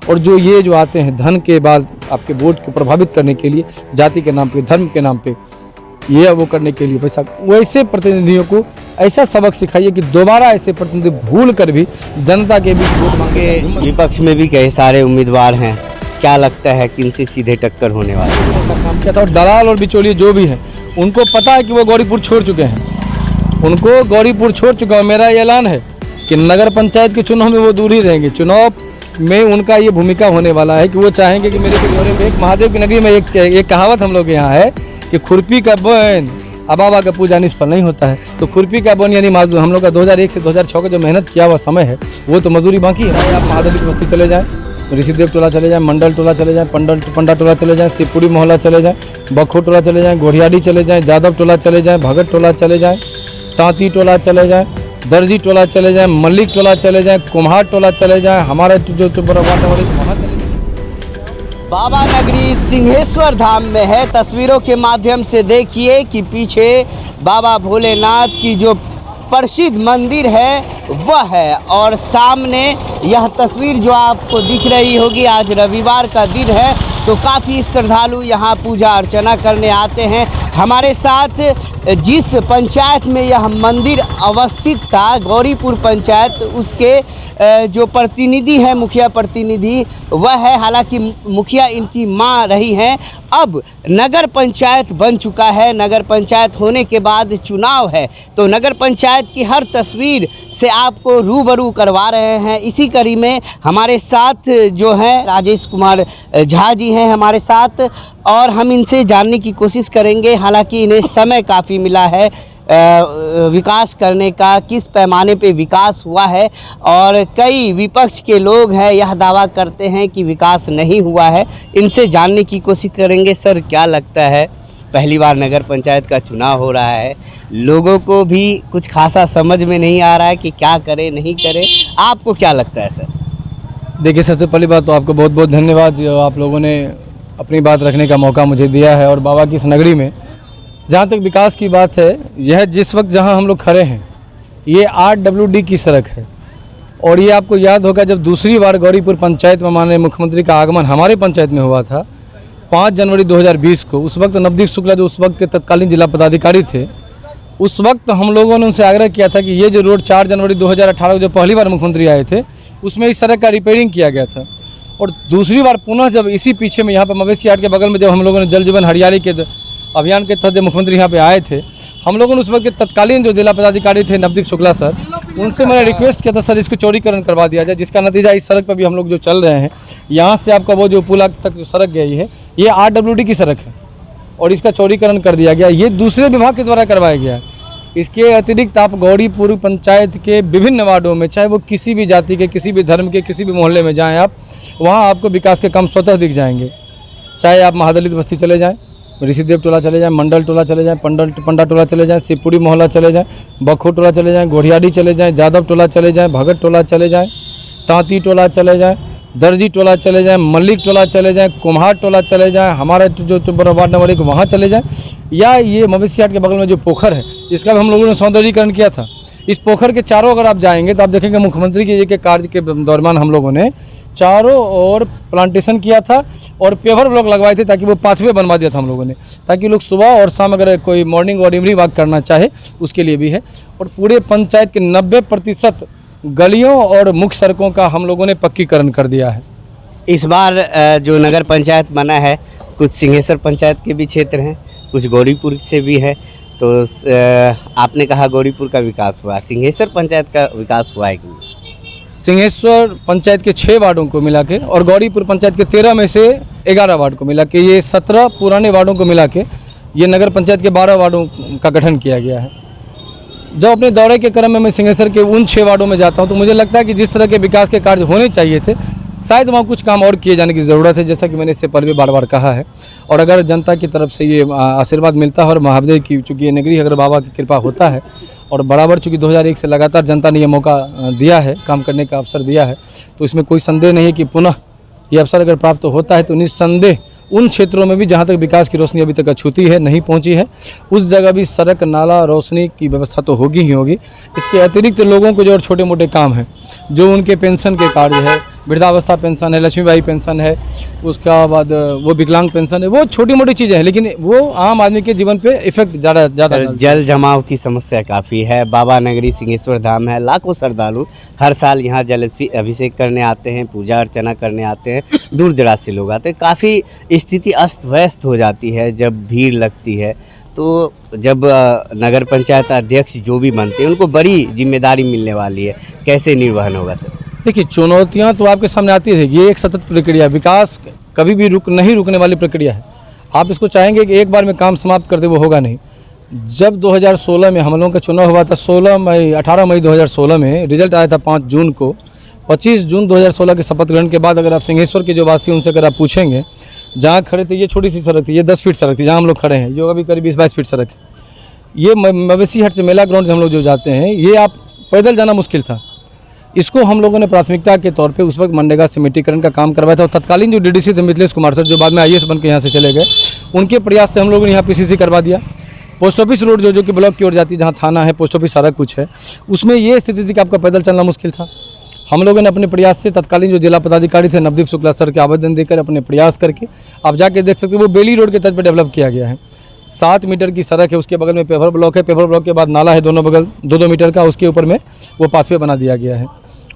और जो आते हैं धन के बाद आपके वोट को प्रभावित करने के लिए, जाति के नाम पे, धर्म के नाम पे, ये वो करने के लिए पैसा, वैसे प्रतिनिधियों को ऐसा सबक सिखाइए कि दोबारा ऐसे प्रतिनिधि भूल कर भी जनता के बीच वोट मांगे। विपक्ष में भी कई सारे उम्मीदवार हैं, क्या लगता है कि इनसे सीधे टक्कर होने वाली है? काम किया था। और दलाल और बिचौलिए जो भी हैं उनको पता है कि वो गौरीपुर छोड़ चुके हैं, उनको गौरीपुर छोड़ चुका है। मेरा ये ऐलान है कि नगर पंचायत के चुनाव में वो दूर ही रहेंगे। चुनाव में उनका ये भूमिका होने वाला है कि वो चाहेंगे कि मेरे दौरे में, एक महादेव की नगरी में एक कहावत हम लोग यहाँ है कि खुरपी का बन अबाबा का पूजा निष्फल नहीं होता है। तो खुरपी का बन यानी मजदूर, हम लोग का 2001 से 2006 का जो मेहनत किया हुआ समय है वो तो मजदूरी बाकी है। आप महादेव की बस्ती चले जाएँ, ऋषिदेव टोला चले जाएँ, मंडल टोला चले जाएँ, पंडा टोला चले जाएँ, शिवपुरी मोहल्ला चले जाएँ, बखो टोला चले जाएँ, गोढ़ियाडी चले जाएँ, जादव टोला चले जाएँ, भगत टोला चले जाएँ, तांती टोला चले जाएँ, दर्जी टोला चले जाएँ, मल्लिक टोला चले जाएँ, कुम्हार टोला चले जाएँ, हमारा जो वहाँ चले। बाबा नगरी सिंहेश्वर धाम में है। तस्वीरों के माध्यम से देखिए कि पीछे बाबा भोलेनाथ की जो प्रसिद्ध मंदिर है वह है, और सामने यह तस्वीर जो आपको दिख रही होगी, आज रविवार का दिन है तो काफ़ी श्रद्धालु यहाँ पूजा अर्चना करने आते हैं। हमारे साथ जिस पंचायत में यह मंदिर अवस्थित था, गौरीपुर पंचायत, उसके जो प्रतिनिधि हैं, मुखिया प्रतिनिधि वह है। हालांकि मुखिया इनकी मां रही हैं। अब नगर पंचायत बन चुका है, नगर पंचायत होने के बाद चुनाव है, तो नगर पंचायत की हर तस्वीर से आपको रूबरू करवा रहे हैं। इसी कड़ी में हमारे साथ जो हैं राजेश कुमार झा जी हैं हमारे साथ, और हम इनसे जानने की कोशिश करेंगे। हालांकि इन्हें समय काफ़ी मिला है विकास करने का, किस पैमाने पे विकास हुआ है, और कई विपक्ष के लोग हैं यह दावा करते हैं कि विकास नहीं हुआ है। इनसे जानने की कोशिश करेंगे। सर, क्या लगता है, पहली बार नगर पंचायत का चुनाव हो रहा है, लोगों को भी कुछ खासा समझ में नहीं आ रहा है कि क्या करें नहीं करें, आपको क्या लगता है सर? देखिए, सबसे पहली बात तो आपको बहुत बहुत धन्यवाद, जो आप लोगों ने अपनी बात रखने का मौका मुझे दिया है। और बाबा की इस नगरी में जहाँ तक विकास की बात है, यह जिस वक्त जहाँ हम लोग खड़े हैं ये 8WD की सड़क है, और ये आपको याद होगा जब दूसरी बार गौरीपुर पंचायत में माननीय मुख्यमंत्री का आगमन हमारे पंचायत में हुआ था 5 जनवरी 2020 को, उस वक्त नवदीप शुक्ला जो उस वक्त के तत्कालीन जिला पदाधिकारी थे, उस वक्त हम लोगों ने उनसे आग्रह किया था कि ये जो रोड 4 जनवरी 2018 को जो पहली बार मुख्यमंत्री आए थे उसमें इस सड़क का रिपेयरिंग किया गया था। और दूसरी बार पुनः जब इसी पीछे में यहाँ पर मवेशी हाट के बगल में जब हम लोगों ने जल जीवन हरियाली के अभियान के तहत जब मुख्यमंत्री यहाँ पे आए थे, हम लोगों ने उस वक्त के तत्कालीन जो जिला पदाधिकारी थे नवदीप शुक्ला सर, उनसे मैंने रिक्वेस्ट किया था सर इसको चौड़ीकरण करवा दिया जाए, जिसका नतीजा इस सड़क पर भी हम लोग जो चल रहे हैं, यहाँ से आपका वो जो पुल तक जो सड़क गई है ये 8WD की सड़क है और इसका चौड़ीकरण कर दिया गया। ये दूसरे विभाग के द्वारा करवाया गया है। इसके अतिरिक्त आप गौरीपुर पंचायत के विभिन्न वार्डों में, चाहे वो किसी भी जाति के, किसी भी धर्म के, किसी भी मोहल्ले में जाएं आप, वहाँ आपको विकास के काम स्वतः दिख जाएंगे। चाहे आप महादलित बस्ती चले जाएं, ऋषिदेव टोला चले जाएं, मंडल टोला चले जाएं, पंडा टोला चले जाएं, शिवपुरी मोहल्ला चले जाएं, बखो टोला चले जाएं, गोढ़ियाडी चले जाएं, जादव टोला चले जाएं, भगत टोला चले जाएं, तांती टोला चले जाएं, दर्जी टोला चले जाएं, मल्लिक टोला चले जाएं, कुम्हार टोला चले जाएं, हमारा जो वार्ड नंबर 1 वहाँ चले जाएं, या ये मवेशी हाट के बगल में जो पोखर है इसका भी हम लोगों ने सौंदर्यीकरण किया था। इस पोखर के चारों अगर आप जाएंगे तो आप देखेंगे मुख्यमंत्री के कार्य के दौरान हम लोगों ने चारों ओर प्लांटेशन किया था और पेवर ब्लॉक लगवाए थे, ताकि वो पाथवे बनवा दिया था हम लोगों ने, ताकि लोग सुबह और शाम अगर कोई मॉर्निंग और इवनिंग वॉक करना चाहे उसके लिए भी है। और पूरे पंचायत के 90% गलियों और मुख्य सड़कों का हम लोगों ने पक्कीकरण कर दिया है। इस बार जो नगर पंचायत बना है, कुछ सिंहेश्वर पंचायत के भी क्षेत्र हैं, कुछ गौरीपुर से भी है, तो आपने कहा गौरीपुर का विकास हुआ, सिंहेश्वर पंचायत का विकास हुआ है कि नहीं? सिंहेश्वर पंचायत के 6 वार्डों को मिला के और गौरीपुर पंचायत के 13 में से 11 वार्ड को मिला के, ये 17 पुराने वार्डों को मिला के ये नगर पंचायत के 12 वार्डों का गठन किया गया है। जब अपने दौरे के क्रम में मैं सिंहेश्वर के उन 6 वार्डों में जाता हूं तो मुझे लगता है कि जिस तरह के विकास के कार्य होने चाहिए थे, शायद वहाँ कुछ काम और किए जाने की ज़रूरत है, जैसा कि मैंने इससे पहले भी बार बार कहा है। और अगर जनता की तरफ से ये आशीर्वाद मिलता है और महादेव की चूँकि ये नगरी अगर बाबा की कृपा होता है और बराबर चूँकि 2001 से लगातार जनता ने ये मौका दिया है, काम करने का अवसर दिया है, तो इसमें कोई संदेह नहीं है कि पुनः ये अवसर अगर प्राप्त होता है तो निस्संदेह उन क्षेत्रों में भी जहाँ तक विकास की रोशनी अभी तक अछूती है, नहीं पहुँची है, उस जगह भी सड़क, नाला, रोशनी की व्यवस्था तो होगी ही होगी। इसके अतिरिक्त लोगों को जो और छोटे मोटे काम हैं, जो उनके पेंशन के कार्य है, वृद्धावस्था पेंशन है, लक्ष्मीबाई पेंशन है, उसका बाद वो विकलांग पेंशन है, वो छोटी मोटी चीज़ें हैं, लेकिन वो आम आदमी के जीवन पे इफेक्ट ज़्यादा सर, जल जमाव की समस्या काफ़ी है। बाबा नगरी सिंहेश्वर धाम है, लाखों श्रद्धालु हर साल यहाँ जल अभिषेक करने आते हैं, पूजा अर्चना करने आते हैं, दूर दराज से लोग आते हैं। काफ़ी स्थिति अस्त व्यस्त हो जाती है जब भीड़ लगती है। तो जब नगर पंचायत अध्यक्ष जो भी बनते हैं उनको बड़ी जिम्मेदारी मिलने वाली है, कैसे निर्वहन होगा सर? देखिए, चुनौतियाँ तो आपके सामने आती रहेगी, ये एक सतत प्रक्रिया है, विकास कभी भी नहीं रुकने वाली प्रक्रिया है। आप इसको चाहेंगे कि एक बार में काम समाप्त कर दे, वो होगा नहीं। जब 2016 में हम लोगों का चुनाव हुआ था, 18 मई 2016 में रिजल्ट आया था 5 जून को। 25 जून 2016 के शपथ ग्रहण के बाद अगर आप सिंहेश्वर के जो वासी उनसे अगर आप पूछेंगे, जहाँ खड़े थे ये छोटी सी सड़क थी, ये 10 फीट सड़क थी जहाँ हम लोग खड़े हैं, जो अभी करीब 20-22 फीट सड़क है। ये मवेशी हट से मेला ग्राउंड से हम लोग जो जाते हैं, ये आप पैदल जाना मुश्किल था। इसको हम लोगों ने प्राथमिकता के तौर पे उस वक्त मनरेगा सिमेंटीकरण का काम करवाया था, और तत्कालीन जो डीडीसी थे मिथिलेश कुमार सर, जो बाद में IAS बन के यहाँ से चले गए, उनके प्रयास से हम लोगों ने यहाँ PCC करवा दिया। पोस्ट ऑफिस रोड जो कि ब्लॉक की ओर जाती है, जहाँ थाना है, पोस्ट ऑफिस, सारा कुछ है, उसमें ये स्थिति थी कि आपका पैदल चलना मुश्किल था। हम लोगों ने अपने प्रयास से तत्कालीन जो जिला पदाधिकारी थे नवदीप शुक्ला सर के आवेदन देकर, अपने प्रयास करके आप जाके देख सकते हो, वो बेली रोड के तर्ज पर डेवलप किया गया है। 7 मीटर की सड़क है, उसके बगल में पेवर ब्लॉक है, पेवर ब्लॉक के बाद नाला है, दोनों बगल 2-2 मीटर का, उसके ऊपर में वो पाथवे बना दिया गया है।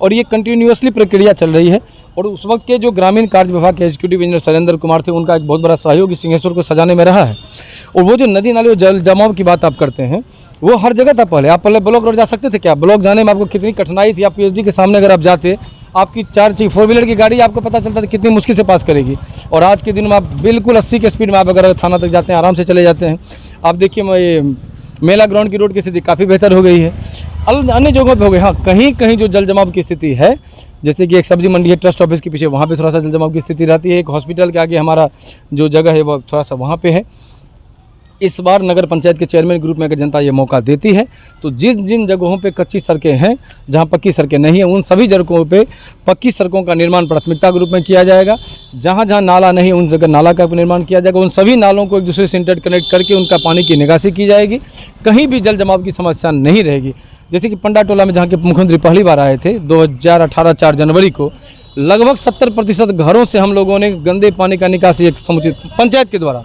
और ये कंटिन्यूअसली प्रक्रिया चल रही है। और उस वक्त के जो ग्रामीण कार्य विभाग के एग्जीक्यूटिव इंजीनियर शैलेंद्र कुमार थे, उनका एक बहुत बड़ा सहयोग इस सिंहेश्वर को सजाने में रहा है। और वो जो नदी नाले जल जमाव की बात आप करते हैं, वो हर जगह था। पहले ब्लॉक रोड जा सकते थे क्या? ब्लॉक जाने में आपको कितनी कठिनाई थी। आप PhD के सामने अगर आप जाते, आपकी 4 व्हीलर की गाड़ी आपको पता चलता था कितनी मुश्किल से पास करेगी। और आज के दिन में आप बिल्कुल 80 के स्पीड में आप अगर थाना तक जाते हैं, आराम से चले जाते हैं। आप देखिए, ये मेला ग्राउंड की रोड की स्थिति काफ़ी बेहतर हो गई है। अन्य जगहों पे हो गई, हाँ कहीं कहीं जो जल जमाव की स्थिति है, जैसे कि एक सब्जी मंडी है ट्रस्ट ऑफिस के पीछे, वहाँ पे थोड़ा सा जल जमाव की स्थिति रहती है। एक हॉस्पिटल के आगे हमारा जो जगह है वो थोड़ा सा वहाँ पे है। इस बार नगर पंचायत के चेयरमैन ग्रुप में अगर जनता ये मौका देती है, तो जिन जगहों पे कच्ची सड़कें हैं, जहाँ पक्की सड़कें नहीं हैं, उन सभी जगहों पे पक्की सड़कों का निर्माण प्राथमिकता के रूप में किया जाएगा। जहाँ जहाँ नाला नहीं, उन जगह नाला का निर्माण किया जाएगा। उन सभी नालों को एक दूसरे से इंटरकनेक्ट करके उनका पानी की निकासी की जाएगी। कहीं भी जल जमाव की समस्या नहीं रहेगी। जैसे कि पंडा टोला में, जहाँ के मुख्यमंत्री पहली बार आए थे 2018 4 जनवरी को, लगभग 70% घरों से हम लोगों ने गंदे पानी का निकासी एक समुचित पंचायत के द्वारा,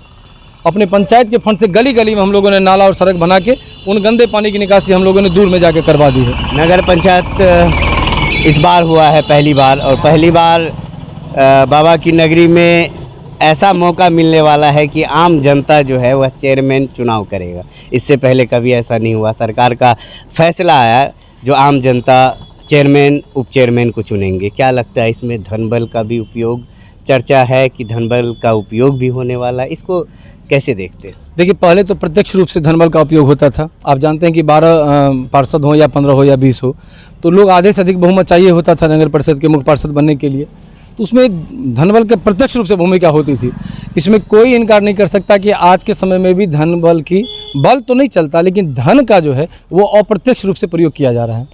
अपने पंचायत के फंड से गली गली में हम लोगों ने नाला और सड़क बना के उन गंदे पानी की निकासी हम लोगों ने दूर में जाके करवा दी है। नगर पंचायत इस बार हुआ है पहली बार, और पहली बार बाबा की नगरी में ऐसा मौका मिलने वाला है कि आम जनता जो है वह चेयरमैन चुनाव करेगा। इससे पहले कभी ऐसा नहीं हुआ। सरकार का फैसला आया जो आम जनता चेयरमैन उप चेयरमैन को चुनेंगे। क्या लगता है, इसमें धनबल का भी उपयोग चर्चा है कि धनबल का उपयोग भी होने वाला है, इसको कैसे देखते हैं? देखिए, पहले तो प्रत्यक्ष रूप से धनबल का उपयोग होता था। आप जानते हैं कि 12 पार्षद हो या 15 हो या 20 हो, तो लोग आधे से अधिक बहुमत चाहिए होता था नगर परिषद के मुख्य पार्षद बनने के लिए। तो उसमें धनबल के प्रत्यक्ष रूप से भूमिका होती थी। इसमें कोई इनकार नहीं कर सकता कि आज के समय में भी धनबल की, बल तो नहीं चलता, लेकिन धन का जो है वो अप्रत्यक्ष रूप से प्रयोग किया जा रहा है।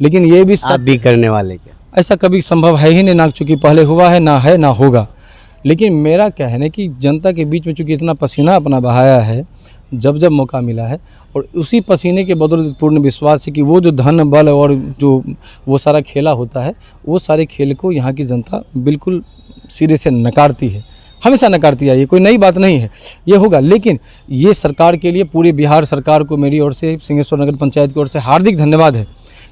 लेकिन ये भी आप भी करने वाले क्या? ऐसा कभी संभव है ही नहीं, ना चूँकि पहले हुआ है, ना है, ना होगा। लेकिन मेरा कहना है कि जनता के बीच में चूँकि इतना पसीना अपना बहाया है, जब जब मौका मिला है, और उसी पसीने के बदौलत पूर्ण विश्वास है कि वो जो धन बल और जो वो सारा खेला होता है, वो सारे खेल को यहाँ की जनता बिल्कुल सिरे से नकारती है, हमेशा नकारती आई है। कोई नई बात नहीं है, ये होगा। लेकिन ये सरकार के लिए, पूरे बिहार सरकार को मेरी ओर से, सिंहेश्वर नगर पंचायत की ओर से हार्दिक धन्यवाद है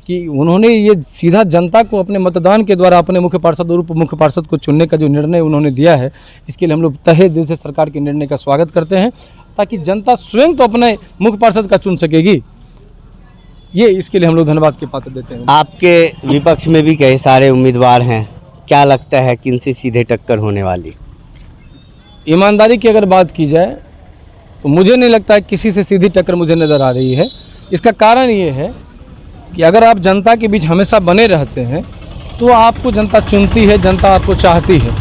कि उन्होंने ये सीधा जनता को अपने मतदान के द्वारा अपने मुख्य पार्षद और उप मुख्य पार्षद को चुनने का जो निर्णय उन्होंने दिया है, इसके लिए हम लोग तहे दिल से सरकार के निर्णय का स्वागत करते हैं, ताकि जनता स्वयं तो अपने मुख्य पार्षद का चुन सकेगी। ये इसके लिए हम लोग धन्यवाद के पात्र देते हैं। आपके विपक्ष में भी कई सारे उम्मीदवार हैं, क्या लगता है किनसे सीधे टक्कर होने वाली? ईमानदारी की अगर बात की जाए तो मुझे नहीं लगता है किसी से सीधी टक्कर मुझे नज़र आ रही है। इसका कारण ये है कि अगर आप जनता के बीच हमेशा बने रहते हैं तो आपको जनता चुनती है, जनता आपको चाहती है।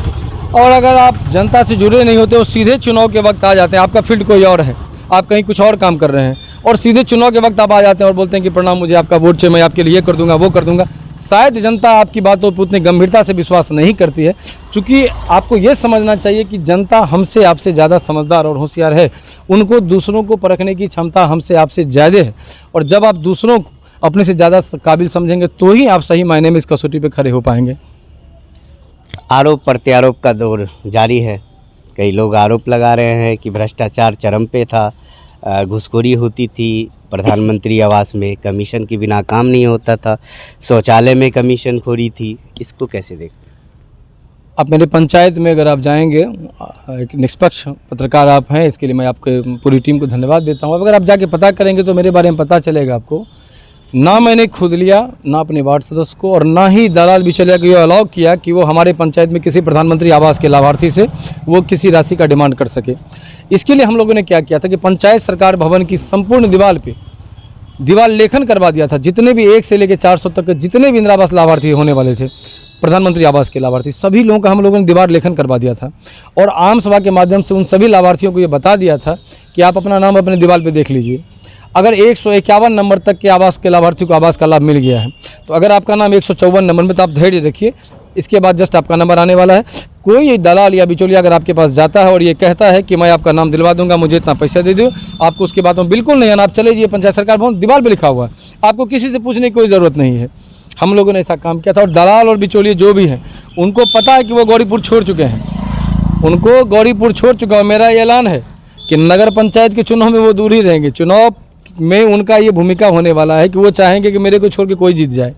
और अगर आप जनता से जुड़े नहीं होते, वो सीधे चुनाव के वक्त आ जाते हैं, आपका फील्ड कोई और है, आप कहीं कुछ और काम कर रहे हैं, और सीधे चुनाव के वक्त आप आ जाते हैं और बोलते हैं कि प्रणाम, मुझे आपका वोट चाहिए, मैं आपके लिए ये कर दूंगा, वो कर दूंगा। शायद जनता आपकी बातों पर उतनी गंभीरता से विश्वास नहीं करती है, क्योंकि आपको ये समझना चाहिए कि जनता हमसे आपसे ज़्यादा समझदार और होशियार है। उनको दूसरों को परखने की क्षमता हमसे आपसे ज़्यादा है, और जब आप दूसरों को अपने से ज़्यादा काबिल समझेंगे तो ही आप सही मायने में इस कसौटी पे खड़े हो पाएंगे। आरोप प्रत्यारोप का दौर जारी है। कई लोग आरोप लगा रहे हैं कि भ्रष्टाचार चरम पे था, घूसखोरी होती थी, प्रधानमंत्री आवास में कमीशन के बिना काम नहीं होता था, शौचालय में कमीशन खोरी थी। इसको कैसे देखते हैं? आप मेरे पंचायत में अगर आप जाएंगे, एक निष्पक्ष पत्रकार आप हैं, इसके लिए मैं आपके पूरी टीम को धन्यवाद देता हूँ। अगर आप जाके पता करेंगे तो मेरे बारे में पता चलेगा आपको। ना मैंने खुद लिया, ना अपने वार्ड सदस्य को, और ना ही दलाल बिचौलिया को ये अलाउ किया कि वो हमारे पंचायत में किसी प्रधानमंत्री आवास के लाभार्थी से वो किसी राशि का डिमांड कर सके। इसके लिए हम लोगों ने क्या किया था कि पंचायत सरकार भवन की संपूर्ण दीवार पे दीवार लेखन करवा दिया था। जितने भी 1 से लेकर 400 तक के जितने भी इंदिरा आवास लाभार्थी होने वाले थे, प्रधानमंत्री आवास के लाभार्थी, सभी लोगों का हम लोगों ने दीवार लेखन करवा दिया था। और आम सभा के माध्यम से उन सभी लाभार्थियों को ये बता दिया था कि आप अपना नाम अपने दीवार पे देख लीजिए। अगर 151 नंबर तक के आवास के लाभार्थी को आवास का लाभ मिल गया है, तो अगर आपका नाम 154 नंबर में, तो आप धैर्य रखिए, इसके बाद जस्ट आपका नंबर आने वाला है। कोई दलाल या बिचौलिया अगर आपके पास जाता है और ये कहता है कि मैं आपका नाम दिलवा दूंगा, मुझे इतना पैसा दे दो, आपको उसके बाद में बिल्कुल नहीं आना। आप चले जाइए पंचायत सरकार भवन, दीवार पे लिखा हुआ है, आपको किसी से पूछने की कोई ज़रूरत नहीं है। हम लोगों ने ऐसा काम किया था। और दलाल और बिचौलिए जो भी हैं, उनको पता है कि वो गौरीपुर छोड़ चुके हैं, उनको गौरीपुर छोड़ चुका है। मेरा ये ऐलान है कि नगर पंचायत के चुनाव में वो दूर ही रहेंगे। चुनाव में उनका ये भूमिका होने वाला है कि वो चाहेंगे कि मेरे को छोड़ के कोई जीत जाए।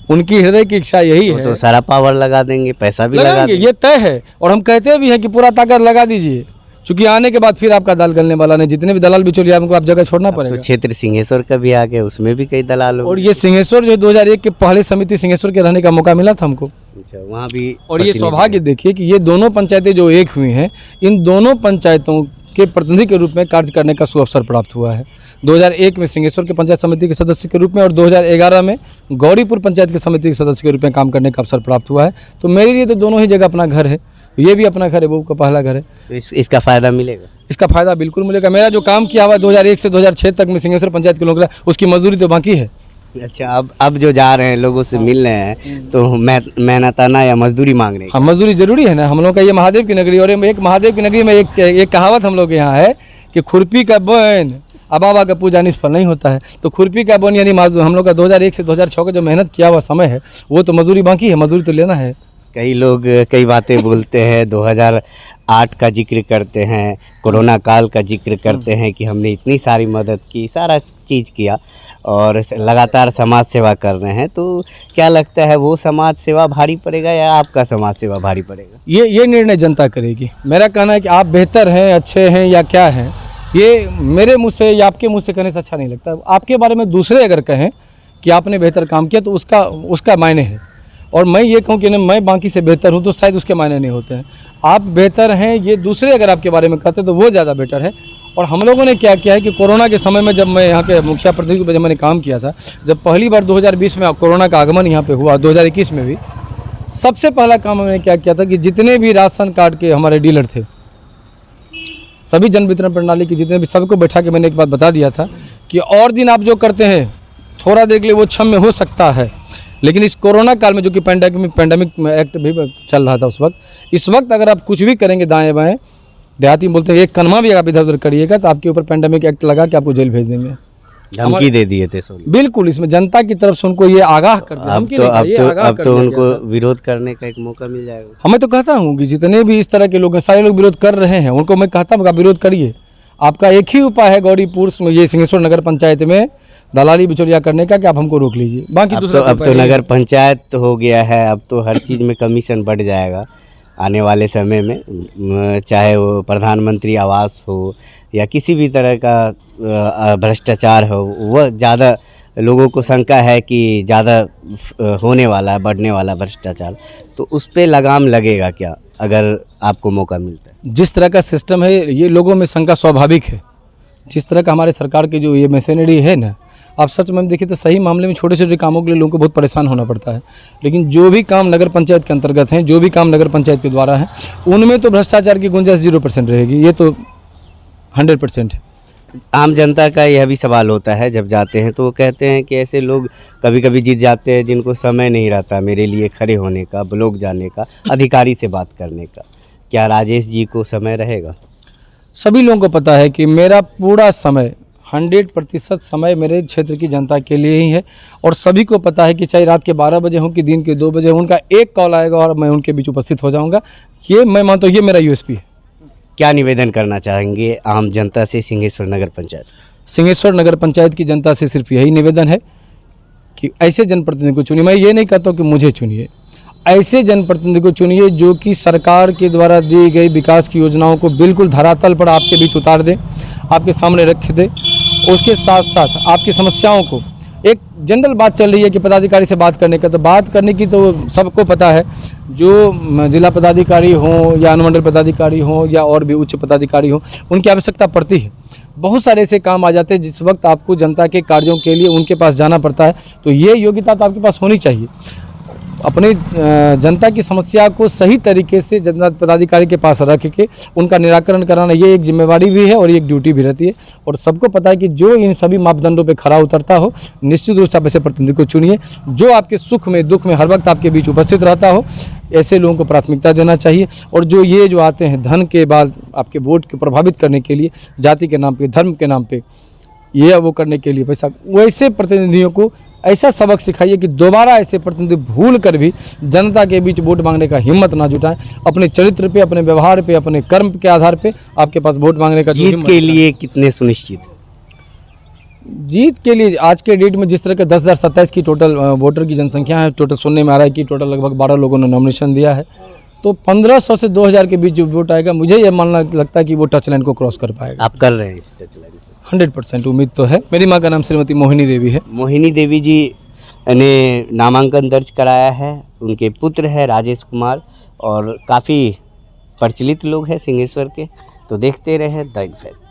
उनकी हृदय की इच्छा यही है। तो सारा पावर लगा देंगे, पैसा भी लगा लगाएंगे, देंगे। ये तय है। और हम कहते भी हैं कि पूरा ताकत लगा दीजिए, क्योंकि आने के बाद फिर आपका दाल गलने वाला नहीं। जितने भी दलाल बिचौलिया उनको आप जगह छोड़ना पड़ेगा। तो क्षेत्र सिंहेश्वर का भी आ गया, उसमें भी कई दलाल और ये सिंहेश्वर जो 2001 के पहले समिति सिंहेश्वर के रहने का मौका मिला था हमको। अच्छा, वहाँ भी। और ये सौभाग्य देखिए कि ये दोनों पंचायतें जो एक हुई हैं, इन दोनों पंचायतों के प्रतिनिधि के रूप में कार्य करने का सुअवसर प्राप्त हुआ है। 2001 में सिंहेश्वर के पंचायत समिति के सदस्य के रूप में और 2011 में गौरीपुर पंचायत के समिति के सदस्य के रूप में काम करने का अवसर प्राप्त हुआ है। तो मेरे लिए तो दोनों ही जगह अपना घर है। ये भी अपना घर है, वो का पहला घर है। तो इसका फ़ायदा मिलेगा? इसका फ़ायदा बिल्कुल मिलेगा। मेरा जो काम किया हुआ 2001 से 2006 तक में सिंहेश्वर पंचायत के लोगों का, उसकी मजदूरी तो बाकी है। अच्छा, अब जो जा रहे हैं लोगों से मिल रहे हैं, तो मेहनताना या मजदूरी मांग रहे हैं? हाँ, मजदूरी जरूरी है ना। हम लोग का ये महादेव की नगरी, और एक महादेव की नगरी में एक कहावत हम लोग के यहाँ है कि खुरपी का बोन अबाबा का पूजा निष्फल नहीं होता है। तो खुरपी का बोन यानी हम लोग का 2001 से 2006 का जो मेहनत किया हुआ समय है, वो तो मजदूरी बाकी है, मजदूरी तो लेना है। कई लोग कई बातें बोलते हैं, 2008 का जिक्र करते हैं, कोरोना काल का जिक्र करते हैं कि हमने इतनी सारी मदद की, सारा चीज़ किया और लगातार समाज सेवा कर रहे हैं। तो क्या लगता है, वो समाज सेवा भारी पड़ेगा या आपका समाज सेवा भारी पड़ेगा? ये निर्णय जनता करेगी। मेरा कहना है कि आप बेहतर हैं, अच्छे हैं या क्या हैं, ये मेरे मुँह से या आपके मुँह से कहने से अच्छा नहीं लगता। आपके बारे में दूसरे अगर कहें कि आपने बेहतर काम किया तो उसका मायने है। और मैं ये कहूँ कि नहीं मैं बाकी से बेहतर हूँ तो शायद उसके मायने नहीं होते हैं। आप बेहतर हैं ये दूसरे अगर आपके बारे में कहते तो वो ज़्यादा बेटर है। और हम लोगों ने क्या किया है कि कोरोना के समय में जब मैं यहाँ के मुखिया प्रतिनिधि पर जब मैंने काम किया था, जब पहली बार 2020 में कोरोना का आगमन यहाँ पे हुआ, 2021 में भी, सबसे पहला काम मैंने क्या किया था कि जितने भी राशन कार्ड के हमारे डीलर थे, सभी जन वितरण प्रणाली के जितने भी, सबको बैठा के मैंने एक बात बता दिया था कि और दिन आप जो करते हैं थोड़ा देर के लिए वो क्षम्य हो सकता है, लेकिन इस कोरोना काल में जो कि पैंडेमिक एक्ट भी चल रहा था उस वक्त, इस वक्त अगर आप कुछ भी करेंगे दाएं बाएं, देहाती में बोलते हैं एक कनमा भी आप इधर उधर करिएगा तो आपके ऊपर पैंडेमिक एक्ट लगा के आपको जेल भेज देंगे। धमकी दे दिए थे सोनू। बिल्कुल, इसमें जनता की तरफ से उनको ये आगाह कर दिया। अब तो उनको विरोध करने का एक मौका मिल जाएगा। हमें तो कहता हूँ कि जितने भी इस तरह के लोग हैं, सारे लोग विरोध कर रहे हैं, उनको मैं कहता हूँ आप विरोध करिए। आपका एक ही उपाय है गौरीपुर में, ये सिंहेश्वर नगर पंचायत में दलाली बिचौलिया करने का, कि आप हमको रोक लीजिए। बाकी अब तो नगर पंचायत हो गया है, अब तो हर चीज़ में कमीशन बढ़ जाएगा आने वाले समय में, चाहे वो प्रधानमंत्री आवास हो या किसी भी तरह का भ्रष्टाचार हो, वह ज़्यादा लोगों को शंका है कि ज़्यादा होने वाला है, बढ़ने वाला भ्रष्टाचार। तो उस पर लगाम लगेगा क्या अगर आपको मौका मिलता है? जिस तरह का सिस्टम है, ये लोगों में शंका स्वाभाविक है। जिस तरह का हमारे सरकार की जो ये मशीनरी है ना, आप सच में देखिए तो सही मामले में छोटे छोटे कामों के लिए लोगों को बहुत परेशान होना पड़ता है, लेकिन जो भी काम नगर पंचायत के अंतर्गत हैं, जो भी काम नगर पंचायत के द्वारा है, उनमें तो भ्रष्टाचार की गुंजाइश 0% रहेगी। ये तो 100% है। आम जनता का यह भी सवाल होता है, जब जाते हैं तो वो कहते हैं कि ऐसे लोग कभी कभी जीत जाते हैं जिनको समय नहीं रहता मेरे लिए खड़े होने का, ब्लॉक जाने का, अधिकारी से बात करने का। क्या राजेश जी को समय रहेगा? सभी लोगों को पता है कि मेरा पूरा समय 100% समय मेरे क्षेत्र की जनता के लिए ही है। और सभी को पता है कि चाहे रात के 12 बजे हो कि दिन के 2 बजे हो, उनका एक कॉल आएगा और मैं उनके बीच उपस्थित हो जाऊंगा। ये मैं मानता हूँ, ये मेरा यूएसपी है। क्या निवेदन करना चाहेंगे आम जनता से सिंहेश्वर नगर पंचायत? सिंहेश्वर नगर पंचायत की जनता से सिर्फ यही निवेदन है कि ऐसे जनप्रतिनिधि को चुनिए। मैं ये नहीं कहता हूँ कि मुझे चुनिए, ऐसे जनप्रतिनिधि को चुनिए जो कि सरकार के द्वारा दी गई विकास की योजनाओं को बिल्कुल धरातल पर आपके बीच उतार दे, आपके सामने रख दे। उसके साथ साथ आपकी समस्याओं को, एक जनरल बात चल रही है कि पदाधिकारी से बात करने का, तो बात करने की तो सबको पता है, जो जिला पदाधिकारी हों या अनुमंडल पदाधिकारी हों या और भी उच्च पदाधिकारी हों, उनकी आवश्यकता पड़ती है। बहुत सारे ऐसे काम आ जाते हैं जिस वक्त आपको जनता के कार्यों के लिए उनके पास जाना पड़ता है। तो ये योग्यता तो आपके पास होनी चाहिए। अपने जनता की समस्या को सही तरीके से जनता पदाधिकारी के पास रख के उनका निराकरण कराना, ये एक जिम्मेवारी भी है और एक ड्यूटी भी रहती है। और सबको पता है कि जो इन सभी मापदंडों पे खरा उतरता हो, निश्चित रूप से आप ऐसे प्रतिनिधि को चुनिए। जो आपके सुख में दुख में हर वक्त आपके बीच उपस्थित रहता हो, ऐसे लोगों को प्राथमिकता देना चाहिए। और जो आते हैं धन के बाद आपके वोट को प्रभावित करने के लिए, जाति के नाम पे, धर्म के नाम पे, ये वो करने के लिए पैसा, वैसे प्रतिनिधियों को ऐसा सबक सिखाइए कि दोबारा ऐसे प्रतिनिधि भूल कर भी जनता के बीच वोट मांगने का हिम्मत ना जुटाएं। अपने चरित्र पे, अपने व्यवहार पे, अपने कर्म के आधार पे आपके पास वोट मांगने का जीत के लिए कितने सुनिश्चित? जीत के लिए आज के डेट में जिस तरह के 10,027 की टोटल वोटर की जनसंख्या है, टोटल सुनने में आ रहा है कि टोटल लगभग 12 लोगों ने नॉमिनेशन दिया है, तो 1500 से 2000 के बीच जो वोट आएगा, मुझे ये मानना लगता है कि वो टच लाइन को क्रॉस कर पाएगा। आप कर रहे हैं इस टच लाइन? 100% उम्मीद तो है। मेरी माँ का नाम श्रीमती मोहिनी देवी है। मोहिनी देवी जी ने नामांकन दर्ज कराया है। उनके पुत्र है राजेश कुमार और काफ़ी प्रचलित लोग हैं सिंहेश्वर के। तो देखते रहे द इनफैक्ट।